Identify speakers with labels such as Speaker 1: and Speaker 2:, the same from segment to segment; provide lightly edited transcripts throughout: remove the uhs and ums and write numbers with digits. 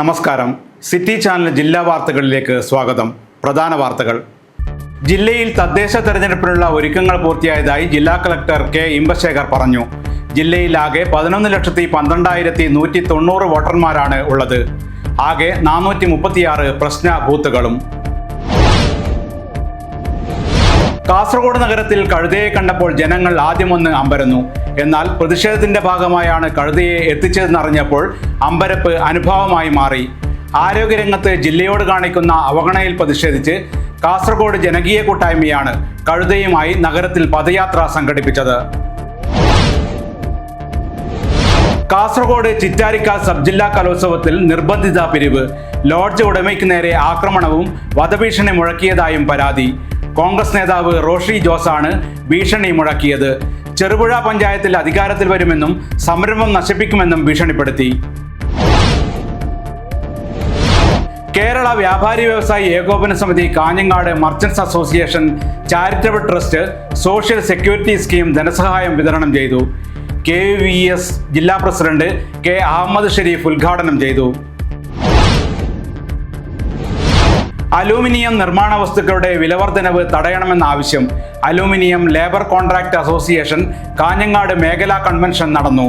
Speaker 1: നമസ്കാരം. City channel ജില്ലാ വാർത്തകളിലേക്ക് സ്വാഗതം. പ്രധാന വാർത്തകൾ. ജില്ലയിൽ തദ്ദേശ തെരഞ്ഞെടുപ്പിനുള്ള ഒരുക്കങ്ങൾ പൂർത്തിയായതായി ജില്ലാ കളക്ടർ കെ ഇമ്പശേഖർ പറഞ്ഞു. ജില്ലയിൽ ആകെ 11,12,190 വോട്ടർമാരാണ് ഉള്ളത്. ആകെ 436 പ്രശ്ന ബൂത്തുകളും. കാസർഗോഡ് നഗരത്തിൽ കഴുതയെ കണ്ടപ്പോൾ ജനങ്ങൾ ആദ്യമൊന്ന് അമ്പരന്നു. എന്നാൽ പ്രതിഷേധത്തിന്റെ ഭാഗമായാണ് കഴുതയെ എത്തിച്ചതെന്നറിഞ്ഞപ്പോൾ അമ്പരപ്പ് അനുഭവമായി മാറി. ആരോഗ്യരംഗത്ത് ജില്ലയോട് കാണിക്കുന്ന അവഗണനയിൽ പ്രതിഷേധിച്ച് കാസർഗോഡ് ജനകീയ കൂട്ടായ്മയാണ് കഴുതയുമായി നഗരത്തിൽ പദയാത്ര സംഘടിപ്പിച്ചത്. കാസർഗോഡ് ചിറ്റാരിക്കാൽ സബ് ജില്ലാ കലോത്സവത്തിൽ നിർബന്ധിത പിരിവ്. ലോഡ്ജ് ഉടമയ്ക്ക് നേരെ ആക്രമണവും വധഭീഷണി മുഴക്കിയതായും പരാതി. കോൺഗ്രസ് നേതാവ് റോഷി ജോസാണ് ഭീഷണി മുഴക്കിയത്. ചെറുപുഴ പഞ്ചായത്തിൽ അധികാരത്തിൽ വരുമെന്നും സംരംഭം നശിപ്പിക്കുമെന്നും ഭീഷണിപ്പെടുത്തി. കേരള വ്യാപാരി വ്യവസായി ഏകോപന സമിതി Kanhangad merchants association charitable trust social security scheme ധനസഹായം വിതരണം ചെയ്തു. KVS ജില്ലാ പ്രസിഡന്റ് കെ അഹമ്മദ് ഷെരീഫ് ഉദ്ഘാടനം ചെയ്തു. അലൂമിനിയം നിർമ്മാണ വസ്തുക്കളുടെ വിലവർദ്ധനവ് തടയണമെന്ന ആവശ്യം. Aluminium labour contract association Kanhangad മേഖലാ കൺവെൻഷൻ നടന്നു.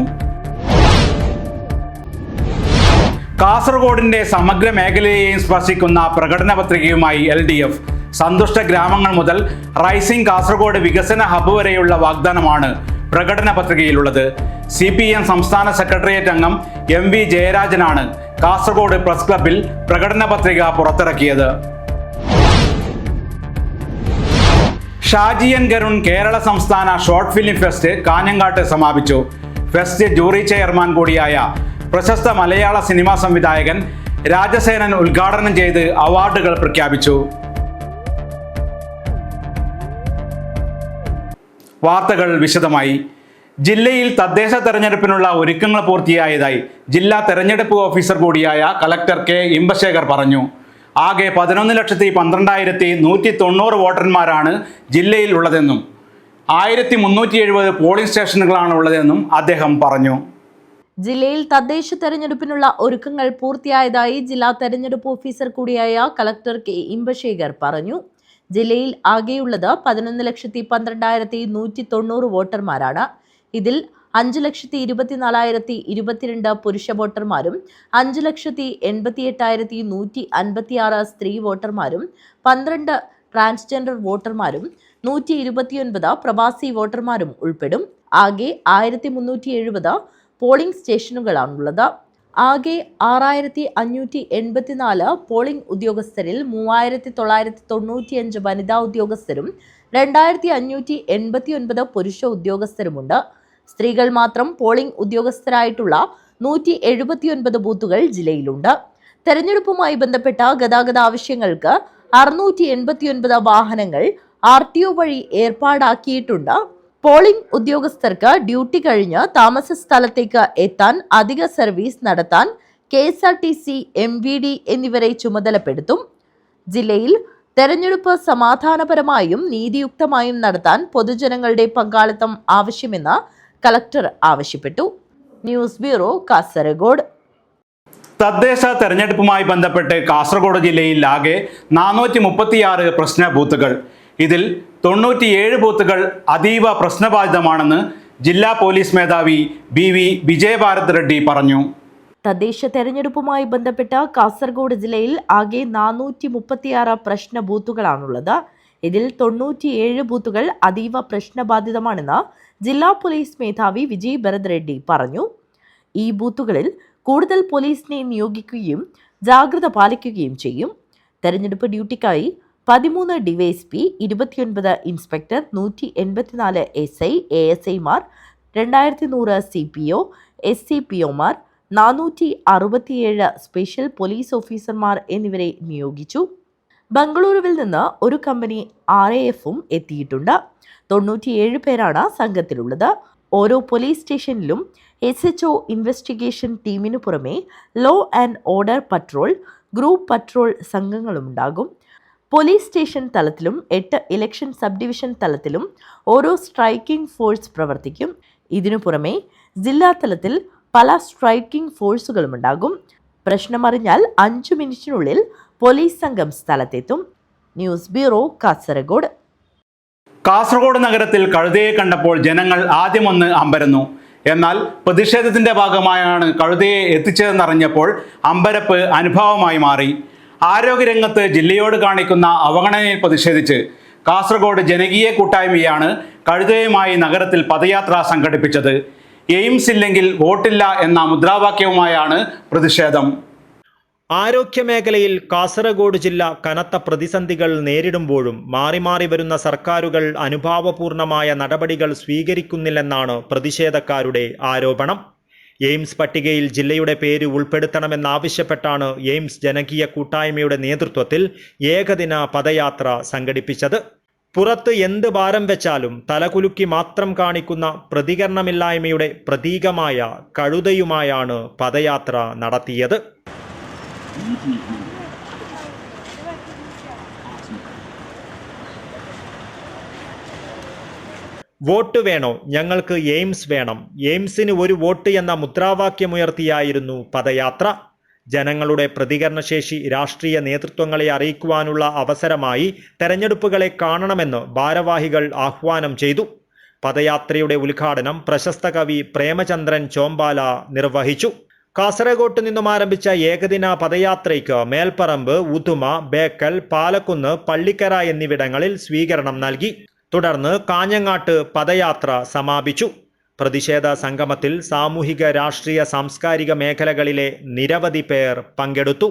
Speaker 1: കാസർഗോഡിന്റെ സമഗ്ര മേഖലയെയും സ്പർശിക്കുന്ന പ്രകടന പത്രികയുമായി LDF. സന്തുഷ്ട ഗ്രാമങ്ങൾ മുതൽ റൈസിംഗ് കാസർഗോഡ് വികസന ഹബ്ബ് വരെയുള്ള വാഗ്ദാനമാണ് പ്രകടന പത്രികയിലുള്ളത്. CPM സംസ്ഥാന സെക്രട്ടേറിയറ്റ് അംഗം MV ജയരാജനാണ് കാസർഗോഡ് പ്രസ് ക്ലബിൽ പ്രകടന പത്രിക പുറത്തിറക്കിയത്. ഷാജിയൻ ഗരുൺ കേരള സംസ്ഥാന ഷോർട്ട് ഫിലിം ഫെസ്റ്റ് കാഞ്ഞങ്ങാട്ട് സമാപിച്ചു. ഫെസ്റ്റ് ജൂറി ചെയർമാൻ കൂടിയായ പ്രശസ്ത മലയാള സിനിമാ സംവിധായകൻ രാജസേനൻ ഉദ്ഘാടനം ചെയ്ത് അവാർഡുകൾ പ്രഖ്യാപിച്ചു. വാർത്തകൾ വിശദമായി. ജില്ലയിൽ തദ്ദേശ തെരഞ്ഞെടുപ്പിനുള്ള ഒരുക്കങ്ങൾ പൂർത്തിയായതായി ജില്ലാ തെരഞ്ഞെടുപ്പ് ഓഫീസർ കൂടിയായ കളക്ടർ കെ ഇമ്പശേഖർ പറഞ്ഞു. ആകെ 11,12,190 വോട്ടർമാരാണ് ജില്ലയിൽ ഉള്ളതെന്നും 1,370 പോളിംഗ് സ്റ്റേഷനുകളാണ് ഉള്ളതെന്നും അദ്ദേഹം പറഞ്ഞു.
Speaker 2: ജില്ലയിൽ തദ്ദേശ തെരഞ്ഞെടുപ്പിനുള്ള ഒരുക്കങ്ങൾ പൂർത്തിയായതായി ജില്ലാ തെരഞ്ഞെടുപ്പ് ഓഫീസർ കൂടിയായ കളക്ടർ കെ ഇമ്പശേഖർ പറഞ്ഞു. ജില്ലയിൽ ആകെയുള്ളത് 11,12,190 വോട്ടർമാരാണ്. ഇതിൽ 5,24,022 പുരുഷ വോട്ടർമാരും 5,88,156 സ്ത്രീ വോട്ടർമാരും 12 ട്രാൻസ്ജെൻഡർ വോട്ടർമാരും 129 പ്രവാസി വോട്ടർമാരും ഉൾപ്പെടും. ആകെ 1,370 പോളിംഗ് സ്റ്റേഷനുകളാണുള്ളത്. ആകെ 6,584 പോളിംഗ് ഉദ്യോഗസ്ഥരിൽ 3,995 വനിതാ ഉദ്യോഗസ്ഥരും 2,589 പുരുഷ ഉദ്യോഗസ്ഥരുമുണ്ട്. സ്ത്രീകൾ മാത്രം പോളിംഗ് ഉദ്യോഗസ്ഥരായിട്ടുള്ള 179 ബൂത്തുകൾ ജില്ലയിലുണ്ട്. തെരഞ്ഞെടുപ്പുമായി ബന്ധപ്പെട്ട ഗതാഗത ആവശ്യങ്ങൾക്ക് 689 വാഹനങ്ങൾ RTO വഴി ഏർപ്പാടാക്കിയിട്ടുണ്ട്. പോളിംഗ് ഉദ്യോഗസ്ഥർക്ക് ഡ്യൂട്ടി കഴിഞ്ഞ് താമസ സ്ഥലത്തേക്ക് എത്താൻ അധിക സർവീസ് നടത്താൻ KSRTC, MVD എന്നിവരെ ചുമതലപ്പെടുത്തും. ജില്ലയിൽ തെരഞ്ഞെടുപ്പ് സമാധാനപരമായും നീതിയുക്തമായും നടത്താൻ പൊതുജനങ്ങളുടെ പങ്കാളിത്തം ആവശ്യമെന്ന് കളക്ടർ ആവശ്യപ്പെട്ടു. News bureau, Kasaragod.
Speaker 1: തദ്ദേശ തെരഞ്ഞെടുപ്പുമായി ബന്ധപ്പെട്ട് കാസർഗോഡ് ജില്ലയിൽ ആകെ 436 പ്രശ്ന ബൂത്തുകൾ. ഇതിൽ 97 ബൂത്തുകൾ അതീവ പ്രശ്നബാധിതമാണെന്ന് ജില്ലാ പോലീസ് മേധാവി BV വിജയഭാരത് റെഡ്ഡി പറഞ്ഞു.
Speaker 2: തദ്ദേശ തെരഞ്ഞെടുപ്പുമായി ബന്ധപ്പെട്ട കാസർഗോഡ് ജില്ലയിൽ ആകെ 436 പ്രശ്ന ബൂത്തുകളാണുള്ളത്. ഇതിൽ 97 ബൂത്തുകൾ അതീവ പ്രശ്നബാധിതമാണെന്ന് ജില്ലാ പോലീസ് മേധാവി വിജയഭാരത് റെഡ്ഡി പറഞ്ഞു. ഈ ബൂത്തുകളിൽ കൂടുതൽ പോലീസിനെ നിയോഗിക്കുകയും ജാഗ്രത പാലിക്കുകയും ചെയ്യും. തെരഞ്ഞെടുപ്പ് ഡ്യൂട്ടിക്കായി 13 DYSP, 29 inspector, 184 SI, ASIമാർ, 2100 CPO, SCPOമാർ, 467 special police ഓഫീസർമാർ എന്നിവരെ നിയോഗിച്ചു. ബംഗളൂരുവിൽ നിന്ന് ഒരു കമ്പനി RAFും എത്തിയിട്ടുണ്ട്. 97 പേരാണ് സംഘത്തിലുള്ളത്. ഓരോ പോലീസ് സ്റ്റേഷനിലും SHO ഇൻവെസ്റ്റിഗേഷൻ ടീമിനു പുറമെ law and order patrol, group patrol സംഘങ്ങളുമുണ്ടാകും. പോലീസ് സ്റ്റേഷൻ തലത്തിലും 8 ഇലക്ഷൻ സബ് ഡിവിഷൻ തലത്തിലും ഓരോ സ്ട്രൈക്കിംഗ് ഫോഴ്സ് പ്രവർത്തിക്കും. ഇതിനു പുറമെ ജില്ലാ തലത്തിൽ പല സ്ട്രൈക്കിംഗ് ഫോഴ്സുകളുമുണ്ടാകും. പ്രശ്നമറിഞ്ഞാൽ 5 മിനിറ്റിനുള്ളിൽ പോലീസ് സംഘം സ്ഥലത്തെത്തും. News bureau, Kasaragod.
Speaker 1: കാസർഗോഡ് നഗരത്തിൽ കഴുതയെ കണ്ടപ്പോൾ ജനങ്ങൾ ആദ്യമൊന്ന് അമ്പരന്നു. എന്നാൽ പ്രതിഷേധത്തിന്റെ ഭാഗമായാണ് കഴുതയെ എത്തിച്ചതെന്നറിഞ്ഞപ്പോൾ അമ്പരപ്പ് അനുഭവമായി മാറി. ആരോഗ്യരംഗത്ത് ജില്ലയോട് കാണിക്കുന്ന അവഗണനയിൽ പ്രതിഷേധിച്ച് കാസർഗോഡ് ജനകീയ കൂട്ടായ്മയാണ് കഴുതയുമായി നഗരത്തിൽ പദയാത്ര സംഘടിപ്പിച്ചത്. എയിംസ് ഇല്ലെങ്കിൽ വോട്ടില്ല എന്ന മുദ്രാവാക്യവുമായാണ് പ്രതിഷേധം.
Speaker 3: ആരോഗ്യമേഖലയിൽ കാസർഗോഡ് ജില്ല കനത്ത പ്രതിസന്ധികൾ നേരിടുമ്പോഴും മാറി മാറി വരുന്ന സർക്കാരുകൾ അനുഭാവപൂർണമായ നടപടികൾ സ്വീകരിക്കുന്നില്ലെന്നാണ് പ്രതിഷേധക്കാരുടെ ആരോപണം. എയിംസ് പട്ടികയിൽ ജില്ലയുടെ പേര് ഉൾപ്പെടുത്തണമെന്നാവശ്യപ്പെട്ടാണ് എയിംസ് ജനകീയ കൂട്ടായ്മയുടെ നേതൃത്വത്തിൽ ഏകദിന പദയാത്ര സംഘടിപ്പിച്ചത്. പുറത്ത് എന്ത് ഭാരം വെച്ചാലും തലകുലുക്കി മാത്രം കാണിക്കുന്ന പ്രതികരണമില്ലായ്മയുടെ പ്രതീകമായ കഴുതയുമായാണ് പദയാത്ര നടത്തിയത്. വോട്ട് വേണോ? ഞങ്ങൾക്ക് എയിംസ് വേണം. എയിംസിന് ഒരു വോട്ട് എന്ന മുദ്രാവാക്യമുയർത്തിയായിരുന്നു പദയാത്ര. ജനങ്ങളുടെ പ്രതികരണശേഷി രാഷ്ട്രീയ നേതൃത്വങ്ങളെ അറിയിക്കുവാനുള്ള അവസരമായി തെരഞ്ഞെടുപ്പുകളെ കാണണമെന്ന് ഭാരവാഹികൾ ആഹ്വാനം ചെയ്തു. പദയാത്രയുടെ ഉദ്ഘാടനം പ്രശസ്ത കവി പ്രേമചന്ദ്രൻ ചോമ്പാല നിർവഹിച്ചു. കാസർഗോട്ട് നിന്നും ആരംഭിച്ച ഏകദിന പദയാത്രയ്ക്ക് മേൽപ്പറമ്പ്, ഉദുമ, ബേക്കൽ, പാലക്കുന്ന്, പള്ളിക്കര എന്നിവിടങ്ങളിൽ സ്വീകരണം നൽകി. തുടർന്ന് കാഞ്ഞങ്ങാട്ട് പദയാത്ര സമാപിച്ചു. പ്രതിഷേധ സംഗമത്തിൽ സാമൂഹിക, രാഷ്ട്രീയ, സാംസ്കാരിക മേഖലകളിലെ നിരവധി പേർ പങ്കെടുത്തു.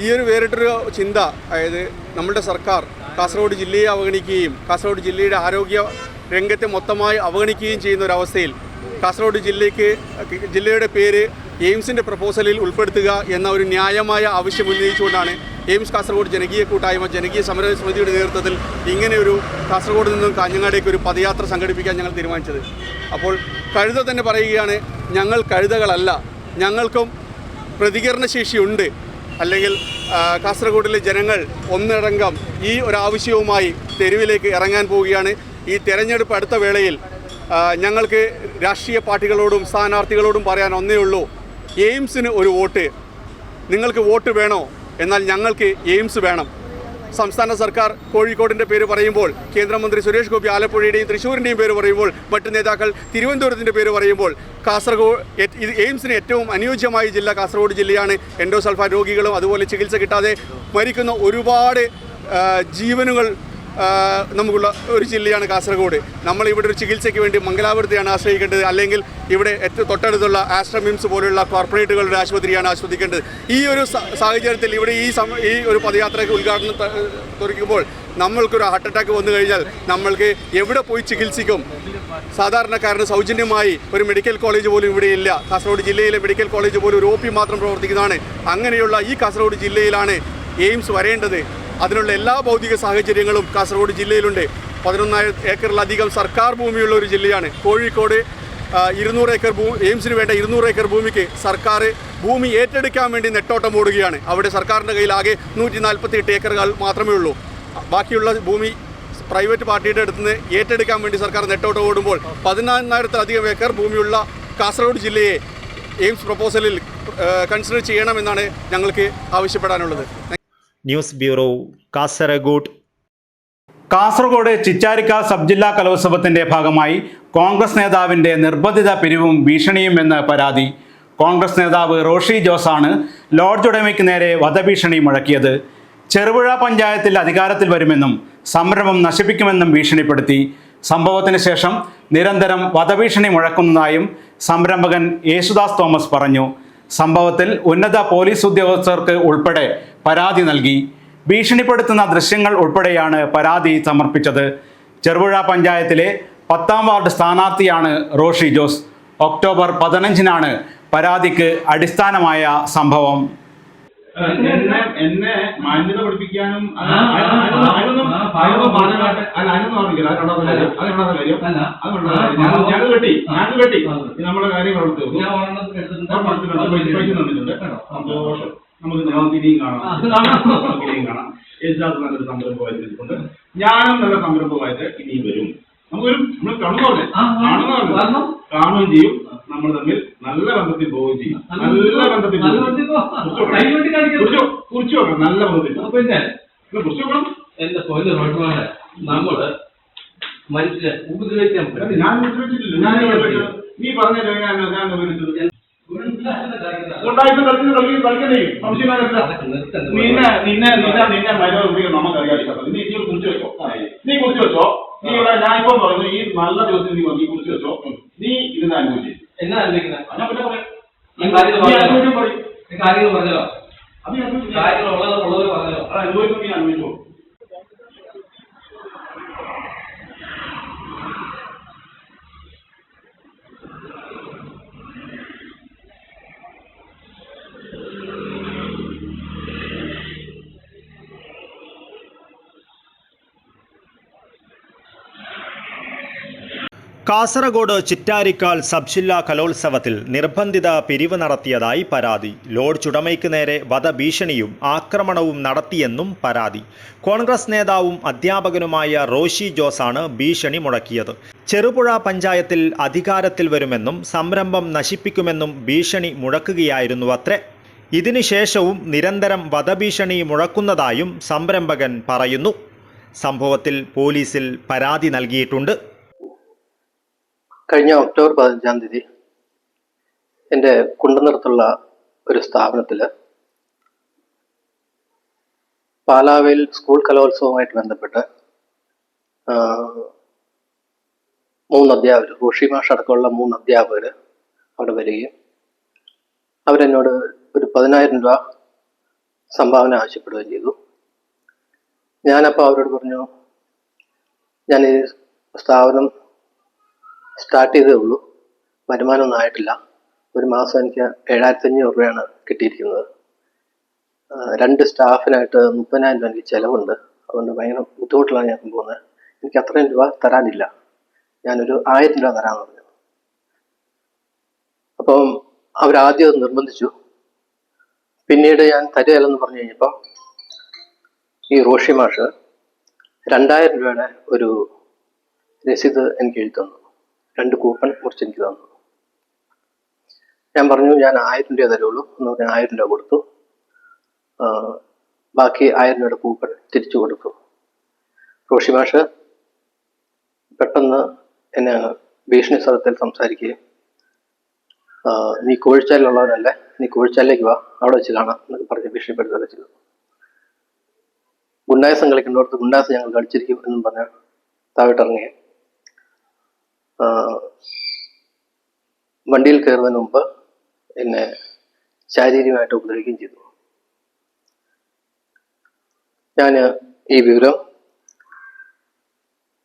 Speaker 4: ഈ ഒരു വേറിട്ടൊരു ചിന്ത, അതായത് നമ്മുടെ സർക്കാർ കാസർഗോഡ് ജില്ലയെ അവഗണിക്കുകയും കാസർഗോഡ് ജില്ലയുടെ ആരോഗ്യ രംഗത്തെ മൊത്തമായി അവഗണിക്കുകയും ചെയ്യുന്ന ഒരവസ്ഥയിൽ കാസർഗോഡ് ജില്ലയുടെ പേര് എയിംസിൻ്റെ പ്രപ്പോസലിൽ ഉൾപ്പെടുത്തുക എന്ന ഒരു ന്യായമായ ആവശ്യം ഉന്നയിച്ചുകൊണ്ടാണ് എയിംസ് കാസർഗോഡ് ജനകീയ കൂട്ടായ്മ ജനകീയ സമര സമിതിയുടെ നേതൃത്വത്തിൽ ഇങ്ങനെയൊരു കാസർഗോഡ് നിന്നും കാഞ്ഞങ്ങാടേക്ക് ഒരു പദയാത്ര സംഘടിപ്പിക്കാൻ ഞങ്ങൾ തീരുമാനിച്ചത്. അപ്പോൾ കഴുത തന്നെ പറയുകയാണ്, ഞങ്ങൾ കഴുതകളല്ല, ഞങ്ങൾക്കും പ്രതികരണശേഷിയുണ്ട്. അല്ലെങ്കിൽ കാസർഗോഡിലെ ജനങ്ങൾ ഒന്നടങ്കം ഈ ഒരാവശ്യവുമായി തെരുവിലേക്ക് ഇറങ്ങാൻ പോവുകയാണ്. ഈ തെരഞ്ഞെടുപ്പ് അടുത്ത വേളയിൽ ഞങ്ങൾക്ക് രാഷ്ട്രീയ പാർട്ടികളോടും സ്ഥാനാർത്ഥികളോടും പറയാൻ ഒന്നേ ഉള്ളൂ, എയിംസിന് ഒരു വോട്ട്. നിങ്ങൾക്ക് വോട്ട് വേണോ? എന്നാൽ ഞങ്ങൾക്ക് എയിംസ് വേണം. സംസ്ഥാന സർക്കാർ കോഴിക്കോടിൻ്റെ പേര് പറയുമ്പോൾ, കേന്ദ്രമന്ത്രി സുരേഷ് ഗോപി ആലപ്പുഴയുടെയും തൃശ്ശൂരിൻ്റെയും പേര് പറയുമ്പോൾ, മറ്റ് നേതാക്കൾ തിരുവനന്തപുരത്തിൻ്റെ പേര് പറയുമ്പോൾ, കാസർഗോഡ് എയിംസിന് ഏറ്റവും അനുയോജ്യമായ ജില്ല കാസർഗോഡ് ജില്ലയാണ്. എൻഡോസൾഫാൻ രോഗികളും അതുപോലെ ചികിത്സ കിട്ടാതെ മരിക്കുന്ന ഒരുപാട് ജീവനുകൾ നമുക്കുള്ള ഒരു ജില്ലയാണ് കാസർഗോഡ്. നമ്മളിവിടെ ഒരു ചികിത്സയ്ക്ക് വേണ്ടി മംഗലാപുരത്തെയാണ് ആശ്രയിക്കേണ്ടത്, അല്ലെങ്കിൽ ഇവിടെ തൊട്ടടുത്തുള്ള ആസ്ട്രമിംസ് പോലുള്ള കോർപ്പറേറ്റുകളുടെ ആശുപത്രിയാണ് ആശ്രയിക്കേണ്ടത്. ഈ ഒരു സാഹചര്യത്തിൽ ഇവിടെ ഈ ഒരു പദയാത്രയ്ക്ക് ഉദ്ഘാടനം തുറക്കുമ്പോൾ നമ്മൾക്കൊരു ഹാർട്ട് അറ്റാക്ക് വന്നു കഴിഞ്ഞാൽ നമ്മൾക്ക് എവിടെ പോയി ചികിത്സിക്കും? സാധാരണക്കാരന് സൗജന്യമായി ഒരു മെഡിക്കൽ കോളേജ് പോലും ഇവിടെ ഇല്ല. കാസർഗോഡ് ജില്ലയിലെ മെഡിക്കൽ കോളേജ് പോലും ഒരു OP മാത്രം പ്രവർത്തിക്കുന്നതാണ്. അങ്ങനെയുള്ള ഈ കാസർഗോഡ് ജില്ലയിലാണ് എയിംസ് വരേണ്ടത്. അതിനുള്ള എല്ലാ ഭൗതിക സാഹചര്യങ്ങളും കാസർഗോഡ് ജില്ലയിലുണ്ട്. 11,000 ഏക്കറിലധികം സർക്കാർ ഭൂമിയുള്ള ഒരു ജില്ലയാണ് കോഴിക്കോട്. 200 ഏക്കർ എയിംസിന് വേണ്ട 200 ഏക്കർ ഭൂമിക്ക് സർക്കാർ ഭൂമി ഏറ്റെടുക്കാൻ വേണ്ടി നെട്ടോട്ടം ഓടുകയാണ്. അവിടെ സർക്കാരിൻ്റെ കയ്യിൽ ആകെ 148 ഏക്കറുകൾ മാത്രമേ ഉള്ളൂ. ബാക്കിയുള്ള ഭൂമി പ്രൈവറ്റ് പാർട്ടിയുടെ അടുത്ത് നിന്ന് ഏറ്റെടുക്കാൻ വേണ്ടി സർക്കാർ നെട്ടോട്ടം ഓടുമ്പോൾ 14,000-ലധികം ഏക്കർ ഭൂമിയുള്ള കാസർഗോഡ് ജില്ലയെ എയിംസ് പ്രപ്പോസലിൽ കൺസിഡർ ചെയ്യണമെന്നാണ് ഞങ്ങൾക്ക് ആവശ്യപ്പെടാനുള്ളത്.
Speaker 3: News bureau, Kasaragod.
Speaker 1: Kasaragod Chittarikka sub ജില്ലാ കലോത്സവത്തിന്റെ ഭാഗമായി കോൺഗ്രസ് നേതാവിന്റെ നിർബന്ധിത പിരിവും ഭീഷണിയും എന്ന് പരാതി. കോൺഗ്രസ് നേതാവ് റോഷി ജോസാണ് ലോഡ്ജ് ഉടമയ്ക്ക് നേരെ വധഭീഷണി മുഴക്കിയത്. ചെറുപുഴ പഞ്ചായത്തിൽ അധികാരത്തിൽ വരുമെന്നും സംരംഭം നശിപ്പിക്കുമെന്നും ഭീഷണിപ്പെടുത്തി. സംഭവത്തിന് ശേഷം നിരന്തരം വധഭീഷണി മുഴക്കുന്നതായും സംരംഭകൻ യേശുദാസ് തോമസ് പറഞ്ഞു. സംഭവത്തിൽ ഉന്നത പോലീസ് ഉദ്യോഗസ്ഥർക്ക് ഉൾപ്പെടെ പരാതി നൽകി. ഭീഷണിപ്പെടുത്തുന്ന ദൃശ്യങ്ങൾ ഉൾപ്പെടെയാണ് പരാതി സമർപ്പിച്ചത്. ചെറുപുഴ പഞ്ചായത്തിലെ 10ാം വാർഡ് സ്ഥാനാർത്ഥിയാണ് റോഷി ജോസ്. ഒക്ടോബർ 15-നാണ് പരാതിക്ക് അടിസ്ഥാനമായ സംഭവം.
Speaker 5: എന്നെ മാന്യത പഠിപ്പിക്കാനും നമ്മുടെ കാര്യങ്ങൾ സന്തോഷം. നമുക്ക് ഇനിയും കാണാം. യേശുദാസ് നല്ലൊരു സംരംഭമായിട്ട് ഞാനും നല്ല സംരംഭമായിട്ട് ഇനിയും വരും. നമ്മൾ കാണുകയും ചെയ്യും. നമ്മൾ തമ്മിൽ നല്ല ബന്ധത്തിൽ പോവുകയും ചെയ്യും. നല്ല ബന്ധത്തിൽ കുറിച്ച് വെക്കണം. നല്ല ബന്ധത്തിൽ കുറിച്ച് വെക്കണം.
Speaker 6: എന്റെ പൊന്നു റോഡ്മാനെ, നമ്മള് മനുഷ്യരെ ഉപദ്രവിക്കാൻ പറ്റും.
Speaker 5: ഞാൻ ഉപദ്രവിച്ചിട്ടില്ല. ഞാൻ നീ പറഞ്ഞല്ലോ ഞാൻ ഉപദ്രവിച്ചത്. കളിക്കണ്ടേ സംശയമായില്ല. നിന്നെ മരുന്ന് ഉപയോഗിക്കാൻ നമുക്കറിയാം. നീ കുറിച്ച് വെച്ചോ. നീ കുറിച്ച് വെച്ചോ. നീ ഇവിടെ ഞാൻ ഇപ്പം പറഞ്ഞു ഈ നല്ല ദിവസം നീ കുറിച്ച് വെച്ചോ. നീ ഇതിനെ അനുഭവിച്ചു.
Speaker 6: എന്നാ അനുഭവിക്കുന്നത്?
Speaker 5: ഞാൻ പിന്നെ പറയാം.
Speaker 6: കാര്യങ്ങൾ പറഞ്ഞല്ലോ.
Speaker 5: അത്
Speaker 6: കാര്യങ്ങൾ ഉള്ളവർ പറഞ്ഞല്ലോ.
Speaker 5: അത് അനുഭവിക്കും. നീ അനുഭവിച്ചോ.
Speaker 3: കാസർഗോഡ് ചിറ്റാരിക്കാൽ സബ് ജില്ലാ കലോത്സവത്തിൽ നിർബന്ധിത പിരിവ് നടത്തിയതായി പരാതി. ലോഡ്ജ് ഉടമയ്ക്ക് നേരെ വധഭീഷണിയും ആക്രമണവും നടത്തിയെന്നും പരാതി. കോൺഗ്രസ് നേതാവും അധ്യാപകനുമായ റോഷി ജോസാണ് ഭീഷണി മുഴക്കിയത്. ചെറുപുഴ പഞ്ചായത്തിൽ അധികാരത്തിൽ വരുമെന്നും സംരംഭം നശിപ്പിക്കുമെന്നും ഭീഷണി മുഴക്കുകയായിരുന്നുവത്രേ. ഇതിനുശേഷവും നിരന്തരം വധഭീഷണി മുഴക്കുന്നതായും സംരംഭകൻ പറയുന്നു. സംഭവത്തിൽ പോലീസിൽ പരാതി നൽകിയിട്ടുണ്ട്.
Speaker 7: കഴിഞ്ഞ ഒക്ടോബർ 15-ാം തീയതി എൻ്റെ കുണ്ടനിറത്തുള്ള ഒരു സ്ഥാപനത്തിൽ പാലാവിൽ സ്കൂൾ കലോത്സവവുമായിട്ട് ബന്ധപ്പെട്ട് 3 അധ്യാപകർ, റോഷി മാഷ് അടക്കമുള്ള 3 അധ്യാപകർ അവിടെ വരികയും അവരെന്നോട് ഒരു 10,000 രൂപ സംഭാവന ആവശ്യപ്പെടുകയും ചെയ്തു. ഞാനപ്പോൾ അവരോട് പറഞ്ഞു, ഞാൻ ഈ സ്ഥാപനം സ്റ്റാർട്ട് ചെയ്തേ ഉള്ളൂ, വരുമാനമൊന്നും ആയിട്ടില്ല. ഒരു മാസം എനിക്ക് 7,500 രൂപയാണ് കിട്ടിയിരിക്കുന്നത്. 2 സ്റ്റാഫിനായിട്ട് 30,000 രൂപ എനിക്ക് ചിലവുണ്ട്. അതുകൊണ്ട് ഭയങ്കര ബുദ്ധിമുട്ടിലാണ് ഞാൻ പോകുന്നത്. എനിക്ക് അത്രയും രൂപ തരാനില്ല, ഞാനൊരു 1000 രൂപ തരാമെന്ന് പറഞ്ഞു. അപ്പം അവരാദ്യം അത് നിർബന്ധിച്ചു. പിന്നീട് ഞാൻ തരികയില്ലെന്ന് പറഞ്ഞു കഴിഞ്ഞപ്പോൾ ഈ റോഷി മാഷ് 2,000 രൂപയുടെ ഒരു രസീത് എനിക്ക് എഴുതി തന്നു. 2 കൂപ്പൺ മുറിച്ച് എനിക്ക് തന്നു. ഞാൻ പറഞ്ഞു, ഞാൻ 1000 രൂപ തരുള്ളൂ എന്ന് പറഞ്ഞാൽ 1000 രൂപ കൊടുത്തു. ബാക്കി 1000 രൂപയുടെ കൂപ്പൺ തിരിച്ചു കൊടുത്തു. റോഷി മാഷ് പെട്ടെന്ന് എന്നെ ഭീഷണി സ്വരത്തിൽ സംസാരിക്കുകയും, നീ കോഴിച്ചാലിലുള്ളവനല്ലേ, നീ കോഴിച്ചാലിലേക്ക് വാ, അവിടെ വെച്ച് കാണാം എന്നൊക്കെ പറഞ്ഞ് ഭീഷണിപ്പെടുത്തുകയൊക്കെ ചെയ്തു. ഗുണ്ടായസം കളിക്കേണ്ടടുത്ത് ഗുണ്ടായസം ഞങ്ങൾ കളിച്ചിരിക്കും എന്നും പറഞ്ഞ് താഴോട്ടിറങ്ങി വണ്ടിയിൽ കയറുന്നതിന് മുമ്പ് എന്നെ ശാരീരികമായിട്ട് ഉപദ്രവിക്കുകയും ചെയ്തു. ഞാൻ ഈ വിവരം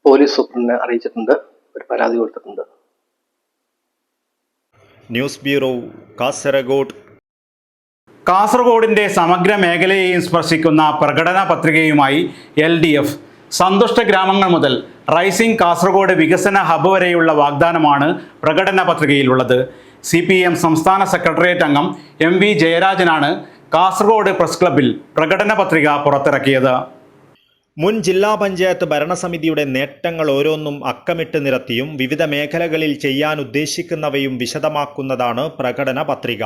Speaker 7: പോലീസ് സൂപ്രണ്ടിനെ അറിയിച്ചിട്ടുണ്ട്, ഒരു പരാതി കൊടുത്തിട്ടുണ്ട്.
Speaker 3: News bureau, Kasaragod.
Speaker 1: കാസർഗോഡിൻ്റെ സമഗ്ര മേഖലയെയും സ്പർശിക്കുന്ന പ്രകടന പത്രികയുമായി LDF. സന്തുഷ്ട ഗ്രാമങ്ങൾ മുതൽ റൈസിംഗ് കാസർഗോഡ് വികസന ഹബ്ബ് വരെയുള്ള വാഗ്ദാനമാണ് പ്രകടന പത്രികയിലുള്ളത്. CPM സംസ്ഥാന സെക്രട്ടേറിയറ്റ് അംഗം MV ജയരാജനാണ് കാസർഗോഡ് പ്രസ് ക്ലബ്ബിൽ പ്രകടന പത്രിക പുറത്തിറക്കിയത്.
Speaker 3: മുൻ ജില്ലാ പഞ്ചായത്ത് ഭരണസമിതിയുടെ നേട്ടങ്ങൾ ഓരോന്നും അക്കമിട്ട് നിരത്തിയും വിവിധ മേഖലകളിൽ ചെയ്യാൻ ഉദ്ദേശിക്കുന്നവയും വിശദമാക്കുന്നതാണ് പ്രകടന പത്രിക.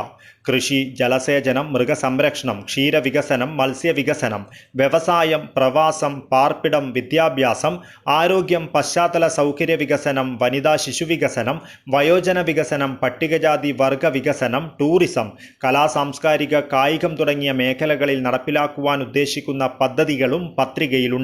Speaker 3: കൃഷി, ജലസേചനം, മൃഗസംരക്ഷണം, ക്ഷീരവികസനം, മത്സ്യവികസനം, വ്യവസായം, പ്രവാസം, പാർപ്പിടം, വിദ്യാഭ്യാസം, ആരോഗ്യം, പശ്ചാത്തല സൗകര്യ വികസനം, വനിതാ ശിശുവികസനം, വയോജന വികസനം, പട്ടികജാതി വർഗ വികസനം, ടൂറിസം, കലാസാംസ്കാരിക, കായികം തുടങ്ങിയ മേഖലകളിൽ നടപ്പിലാക്കുവാൻ ഉദ്ദേശിക്കുന്ന പദ്ധതികളും പത്രികയിലുണ്ട്.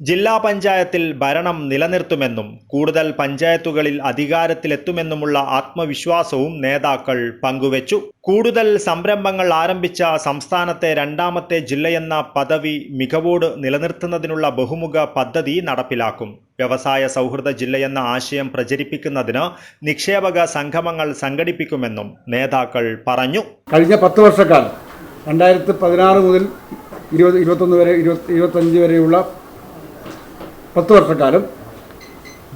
Speaker 3: ജില്ലാ പഞ്ചായത്തിൽ ഭരണം നിലനിർത്തുമെന്നും കൂടുതൽ പഞ്ചായത്തുകളിൽ അധികാരത്തിലെത്തുമെന്നുമുള്ള ആത്മവിശ്വാസവും നേതാക്കൾ പങ്കുവച്ചു. കൂടുതൽ സംരംഭങ്ങൾ ആരംഭിച്ച സംസ്ഥാനത്തെ 2ാമത്തെ ജില്ലയെന്ന പദവി മികവോട് നിലനിർത്തുന്നതിനുള്ള ബഹുമുഖ പദ്ധതി നടപ്പിലാക്കും. വ്യവസായ സൗഹൃദ ജില്ലയെന്ന ആശയം പ്രചരിപ്പിക്കുന്നതിന് നിക്ഷേപക സംഗമങ്ങൾ സംഘടിപ്പിക്കുമെന്നും നേതാക്കൾ പറഞ്ഞു.
Speaker 8: കഴിഞ്ഞ 10 വർഷക്കാലം 2016 മുതൽ 21 വരെ 25 വരെയുള്ള 10 വർഷക്കാലം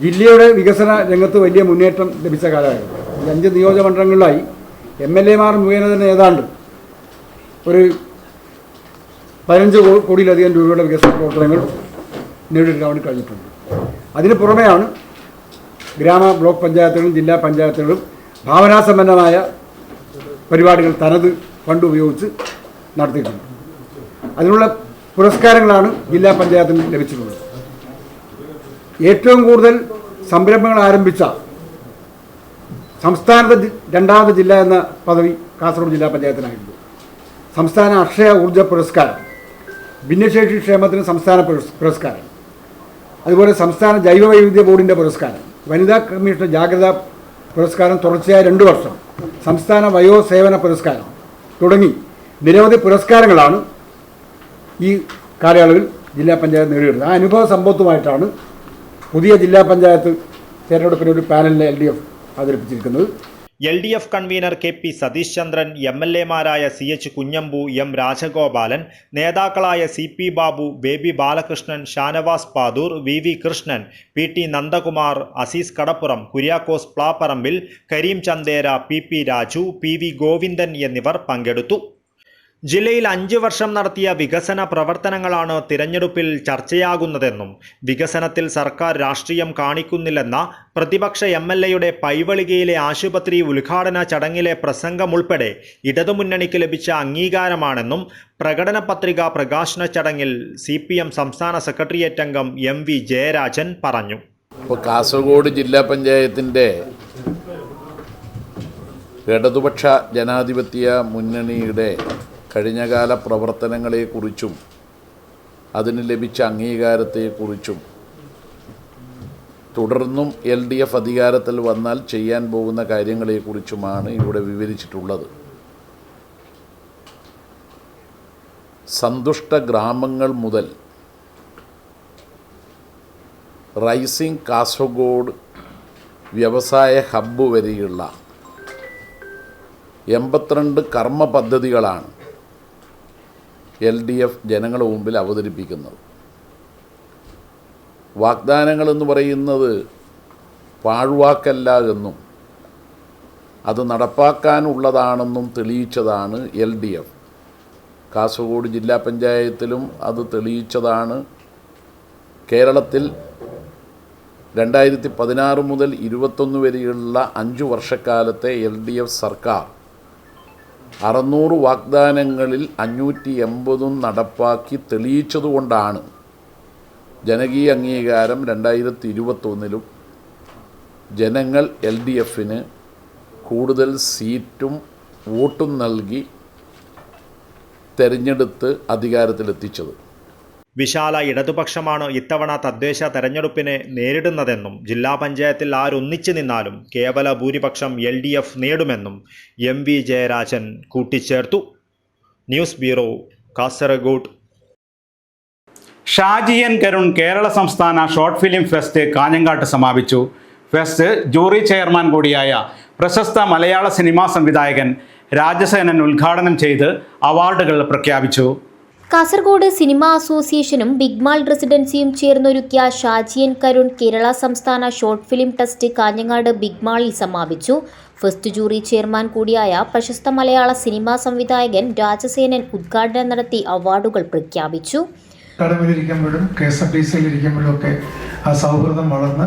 Speaker 8: ജില്ലയുടെ വികസന രംഗത്ത് വലിയ മുന്നേറ്റം ലഭിച്ച കാലമായിരുന്നു. 5 നിയോജകമണ്ഡലങ്ങളിലായി MLA-മാർ മുഖേന തന്നെ ഏതാണ്ട് ഒരു 15 കോടിയിലധികം രൂപയുടെ വികസന പ്രവർത്തനങ്ങൾ നേടിയെടുക്കാൻ വേണ്ടി കഴിഞ്ഞിട്ടുണ്ട്. അതിന് പുറമെയാണ് ഗ്രാമ ബ്ലോക്ക് പഞ്ചായത്തുകളും ജില്ലാ പഞ്ചായത്തുകളും ഭാവനാസമ്പന്നമായ പരിപാടികൾ തനത് ഫണ്ട് ഉപയോഗിച്ച് നടത്തിയിട്ടുണ്ട്. അതിനുള്ള പുരസ്കാരങ്ങളാണ് ജില്ലാ പഞ്ചായത്തിന് ലഭിച്ചിട്ടുള്ളത്. ഏറ്റവും കൂടുതൽ സംരംഭങ്ങൾ ആരംഭിച്ച സംസ്ഥാനത്തെ രണ്ടാമത്തെ ജില്ല എന്ന പദവി കാസർഗോഡ് ജില്ലാ പഞ്ചായത്തിനായിരുന്നു. സംസ്ഥാന അക്ഷയ ഊർജ്ജ പുരസ്കാരം, ഭിന്നശേഷി ക്ഷേമത്തിന് സംസ്ഥാന പുരസ്കാരം, അതുപോലെ സംസ്ഥാന ജൈവവൈവിധ്യ ബോർഡിൻ്റെ പുരസ്കാരം, വനിതാ കമ്മീഷന്റെ ജാഗ്രതാ പുരസ്കാരം തുടർച്ചയായ 2 വർഷം, സംസ്ഥാന വയോസേവന പുരസ്കാരം തുടങ്ങി നിരവധി പുരസ്കാരങ്ങളാണ് ഈ കാലയളവിൽ ജില്ലാ പഞ്ചായത്ത് നേടിയെടുത്തത്. ആ അനുഭവ സമ്പത്തുമായിട്ടാണ് പുതിയ ജില്ലാ പഞ്ചായത്ത് തെരഞ്ഞെടുപ്പിന് ഒരു പാനലിനെ LDF അവതരിപ്പിച്ചിരിക്കുന്നത്.
Speaker 3: LDF convener KP Satheesh Chandran, MLA മാരായ CH കുഞ്ഞമ്പു, M രാജഗോപാലൻ, നേതാക്കളായ CP Babu, Baby Balakrishnan, Shanavas Padur, VV Krishnan, PT Nandakumar, Azeez Kadappuram, Kuriakose Plapparambil, Kareem Chandera, PP Raju, PV Govindan എന്നിവർ പങ്കെടുത്തു. ജില്ലയിൽ 5 വർഷം നടത്തിയ വികസന പ്രവർത്തനങ്ങളാണ് തിരഞ്ഞെടുപ്പിൽ ചർച്ചയാകുന്നതെന്നും വികസനത്തിൽ സർക്കാർ രാഷ്ട്രീയം കാണിക്കുന്നില്ലെന്ന പ്രതിപക്ഷ MLAയുടെ പൈവളികയിലെ ആശുപത്രി ഉദ്ഘാടന ചടങ്ങിലെ പ്രസംഗമുൾപ്പെടെ ഇടതുമുന്നണിക്ക് ലഭിച്ച അംഗീകാരമാണെന്നും പ്രകടന പത്രിക പ്രകാശന ചടങ്ങിൽ CPM സംസ്ഥാന സെക്രട്ടേറിയറ്റ് അംഗം MV ജയരാജൻ പറഞ്ഞു.
Speaker 9: ഇപ്പോൾ കാസർഗോഡ് ജില്ലാ പഞ്ചായത്തിൻ്റെ ഇടതുപക്ഷ ജനാധിപത്യ മുന്നണിയുടെ കഴിഞ്ഞകാല പ്രവർത്തനങ്ങളെക്കുറിച്ചും അതിന് ലഭിച്ച അംഗീകാരത്തെക്കുറിച്ചും തുടർന്നും LDF അധികാരത്തിൽ വന്നാൽ ചെയ്യാൻ പോകുന്ന കാര്യങ്ങളെക്കുറിച്ചുമാണ് ഇവിടെ വിവരിച്ചിട്ടുള്ളത്. സന്തുഷ്ട ഗ്രാമങ്ങൾ മുതൽ റൈസിംഗ് കാസർഗോഡ് വ്യവസായ ഹബ്ബ് വരെയുള്ള 82 കർമ്മ പദ്ധതികളാണ് LDF ജനങ്ങളുടെ മുമ്പിൽ അവതരിപ്പിക്കുന്നത്. വാഗ്ദാനങ്ങളെന്ന് പറയുന്നത് പാഴ്വാക്കല്ല എന്നും അത് നടപ്പാക്കാനുള്ളതാണെന്നും തെളിയിച്ചതാണ് LDF. കാസർഗോഡ് ജില്ലാ പഞ്ചായത്തിലും അത് തെളിയിച്ചതാണ്. കേരളത്തിൽ 2016 മുതൽ 21 വരെയുള്ള 5 വർഷക്കാലത്തെ LDF സർക്കാർ 600 വാഗ്ദാനങ്ങളിൽ 580 നടപ്പാക്കി തെളിയിച്ചതുകൊണ്ടാണ് ജനകീയ അംഗീകാരം 2021 ജനങ്ങൾ LDFന് കൂടുതൽ സീറ്റും വോട്ടും നൽകി തെരഞ്ഞെടുത്ത് അധികാരത്തിലെത്തിച്ചത്.
Speaker 3: വിശാല ഇടതുപക്ഷമാണ് ഇത്തവണ തദ്ദേശ തെരഞ്ഞെടുപ്പിനെ നേരിടുന്നതെന്നും ജില്ലാ പഞ്ചായത്തിൽ ആരൊന്നിച്ചു നിന്നാലും കേവല ഭൂരിപക്ഷം LDF നേടുമെന്നും MV ജയരാജൻ കൂട്ടിച്ചേർത്തു. News bureau, Kasaragod.
Speaker 1: Shaji N Karun Kerala സംസ്ഥാന ഷോർട്ട് ഫിലിം ഫെസ്റ്റ് കാഞ്ഞങ്ങാട്ട് സമാപിച്ചു. ഫെസ്റ്റ് ജൂറി ചെയർമാൻ കൂടിയായ പ്രശസ്ത മലയാള സിനിമാ സംവിധായകൻ രാജസേനൻ ഉദ്ഘാടനം ചെയ്ത് അവാർഡുകൾ പ്രഖ്യാപിച്ചു.
Speaker 10: കാസർഗോഡ് സിനിമാ അസോസിയേഷനും ബിഗ്മാൾ റെസിഡൻസിയും ചേർന്നൊരുക്കിയ ഷാജി N കരുൺ കേരള സംസ്ഥാന ഷോർട്ട് ഫിലിം ടെസ്റ്റ് കാഞ്ഞങ്ങാട് ബിഗ്മാളിൽ സമാപിച്ചു. ഫസ്റ്റ് ജൂറി ചെയർമാൻ കൂടിയായ പ്രശസ്ത മലയാള സിനിമാ സംവിധായകൻ രാജസേനൻ ഉദ്ഘാടനം നടത്തി അവാർഡുകൾ പ്രഖ്യാപിച്ചു.
Speaker 11: കടമിലിരിക്കുമ്പോഴും KSRTCയിലിരിക്കുമ്പോഴും ഒക്കെ ആ സൗഹൃദം വളർന്ന്